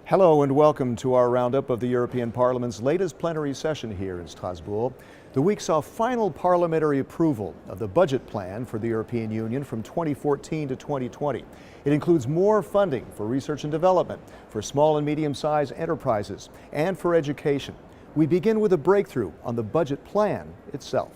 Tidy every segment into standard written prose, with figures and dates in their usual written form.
Hello and welcome to our roundup of the European Parliament's latest plenary session here in Strasbourg. The week saw final parliamentary approval of the budget plan for the European Union from 2014 to 2020. It includes more funding for research and development, for small and medium-sized enterprises, and for education. We begin with a breakthrough on the budget plan itself.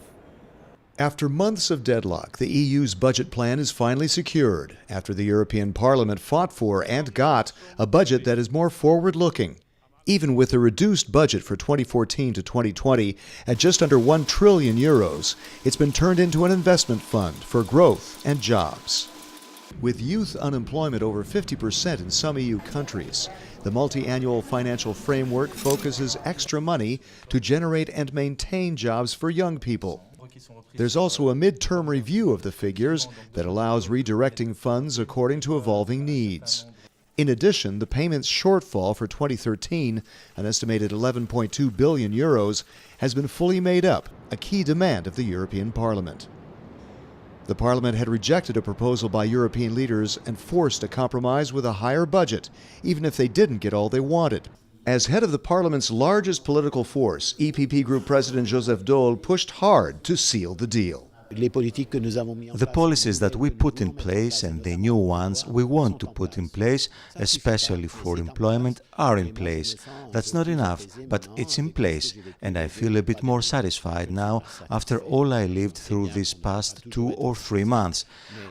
After months of deadlock, the EU's budget plan is finally secured after the European Parliament fought for and got a budget that is more forward-looking. Even with a reduced budget for 2014 to 2020 at just under €1 trillion, it's been turned into an investment fund for growth and jobs. With youth unemployment over 50% in some EU countries, the multi-annual financial framework focuses extra money to generate and maintain jobs for young people. There's also a mid-term review of the figures that allows redirecting funds according to evolving needs. In addition, the payments shortfall for 2013, an estimated €11.2 billion, has been fully made up, a key demand of the European Parliament. The Parliament had rejected a proposal by European leaders and forced a compromise with a higher budget, even if they didn't get all they wanted. As head of the Parliament's largest political force, EPP Group President Joseph Daul pushed hard to seal the deal. The policies that we put in place and the new ones we want to put in place, especially for employment, are in place. That's not enough, but it's in place, and I feel a bit more satisfied now after all I lived through these past 2 or 3 months.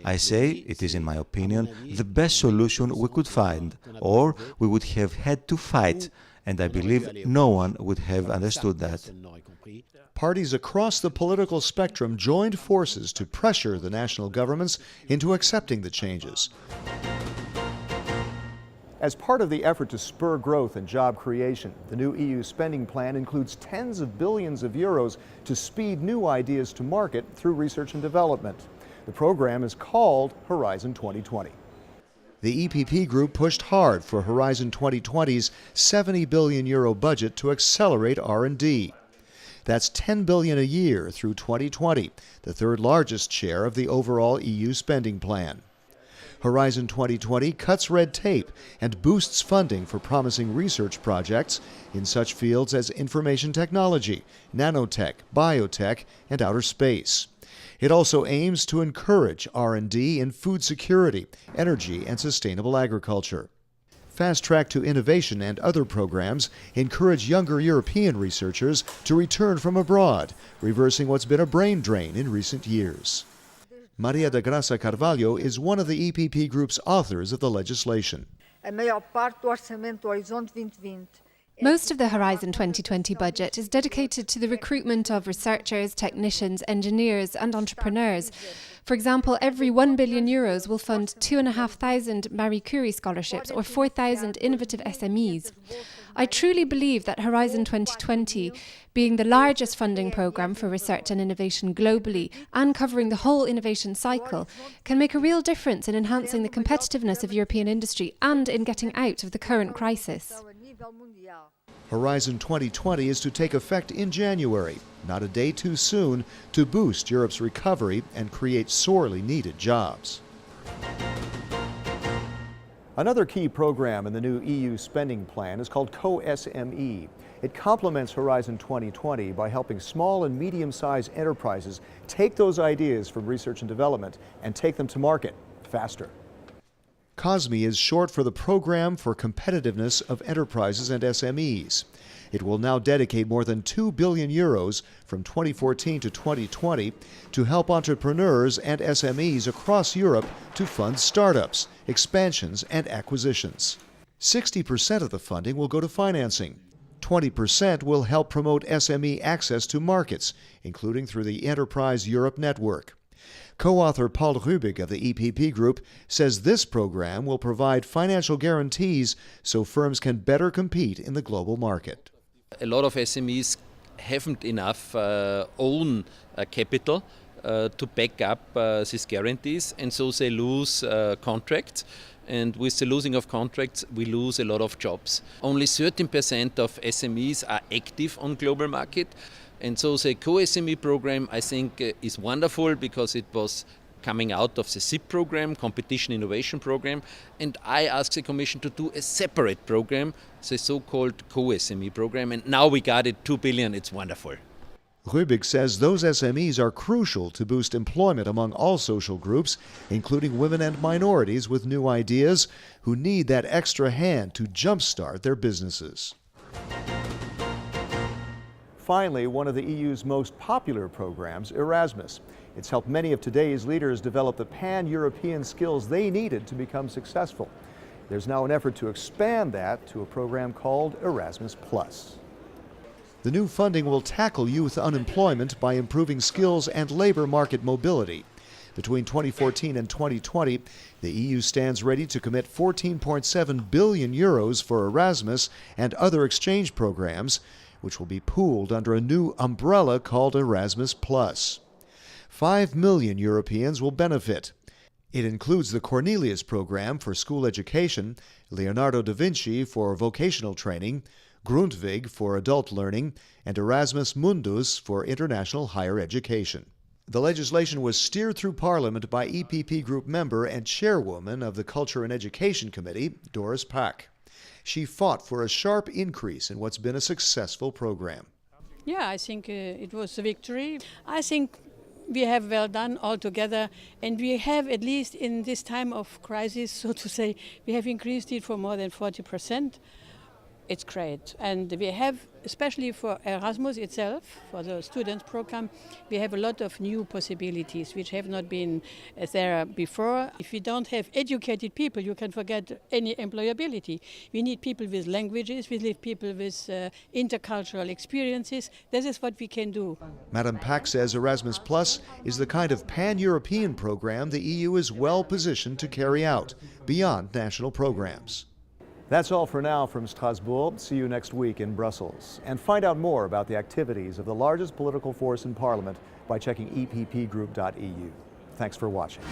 I say, it is in my opinion, the best solution we could find, or we would have had to fight, and I believe no one would have understood that. Parties across the political spectrum joined forces to pressure the national governments into accepting the changes. As part of the effort to spur growth and job creation, the new EU spending plan includes tens of billions of euros to speed new ideas to market through research and development. The program is called Horizon 2020. The EPP Group pushed hard for Horizon 2020's €70 billion budget to accelerate R&D. That's $10 billion a year through 2020, the third largest share of the overall EU spending plan. Horizon 2020 cuts red tape and boosts funding for promising research projects in such fields as information technology, nanotech, biotech, and outer space. It also aims to encourage R&D in food security, energy, and sustainable agriculture. Fast Track to Innovation and other programs encourage younger European researchers to return from abroad, reversing what's been a brain drain in recent years. Maria da Graça Carvalho is one of the EPP Group's authors of the legislation. Most of the Horizon 2020 budget is dedicated to the recruitment of researchers, technicians, engineers and entrepreneurs. For example, every €1 billion will fund 2,500 Marie Curie scholarships or 4,000 innovative SMEs. I truly believe that Horizon 2020, being the largest funding programme for research and innovation globally and covering the whole innovation cycle, can make a real difference in enhancing the competitiveness of European industry and in getting out of the current crisis. Horizon 2020 is to take effect in January, not a day too soon, to boost Europe's recovery and create sorely needed jobs. Another key program in the new EU spending plan is called COSME. It complements Horizon 2020 by helping small and medium-sized enterprises take those ideas from research and development and take them to market faster. COSME is short for the Program for Competitiveness of Enterprises and SMEs. It will now dedicate more than €2 billion from 2014 to 2020 to help entrepreneurs and SMEs across Europe to fund startups, expansions, and acquisitions. 60% of the funding will go to financing. 20% will help promote SME access to markets, including through the Enterprise Europe Network. Co-author Paul Rübig of the EPP Group says this program will provide financial guarantees so firms can better compete in the global market. A lot of SMEs haven't enough own capital to back up these guarantees, and so they lose contracts. And with the losing of contracts, we lose a lot of jobs. Only 13% of SMEs are active on global market. And so the COSME program, I think, is wonderful because it was coming out of the SIP program, Competition Innovation Program, and I asked the Commission to do a separate program, the so-called COSME program, and now we got it 2 billion, it's wonderful. Rübig says those SMEs are crucial to boost employment among all social groups, including women and minorities with new ideas who need that extra hand to jumpstart their businesses. Finally, one of the EU's most popular programs, Erasmus. It's helped many of today's leaders develop the pan-European skills they needed to become successful. There's now an effort to expand that to a program called Erasmus Plus. The new funding will tackle youth unemployment by improving skills and labor market mobility. Between 2014 and 2020, the EU stands ready to commit 14.7 billion euros for Erasmus and other exchange programs, which will be pooled under a new umbrella called Erasmus Plus. 5 million Europeans will benefit. It includes the Cornelius program for school education, Leonardo da Vinci for vocational training, Grundtvig for adult learning, and Erasmus Mundus for international higher education. The legislation was steered through Parliament by EPP Group member and chairwoman of the Culture and Education Committee, Doris Pack. She fought for a sharp increase in what's been a successful program. Yeah, I think it was a victory. I think we have well done all together, and we have, at least in this time of crisis, so to say, we have increased it for more than 40%. It's great. And we have, especially for Erasmus itself, for the students program, we have a lot of new possibilities which have not been there before. If we don't have educated people, you can forget any employability. We need people with languages, we need people with intercultural experiences. This is what we can do. Madam Pack says Erasmus Plus is the kind of pan-European program the EU is well positioned to carry out, beyond national programs. That's all for now from Strasbourg. See you next week in Brussels. And find out more about the activities of the largest political force in Parliament by checking eppgroup.eu. Thanks for watching.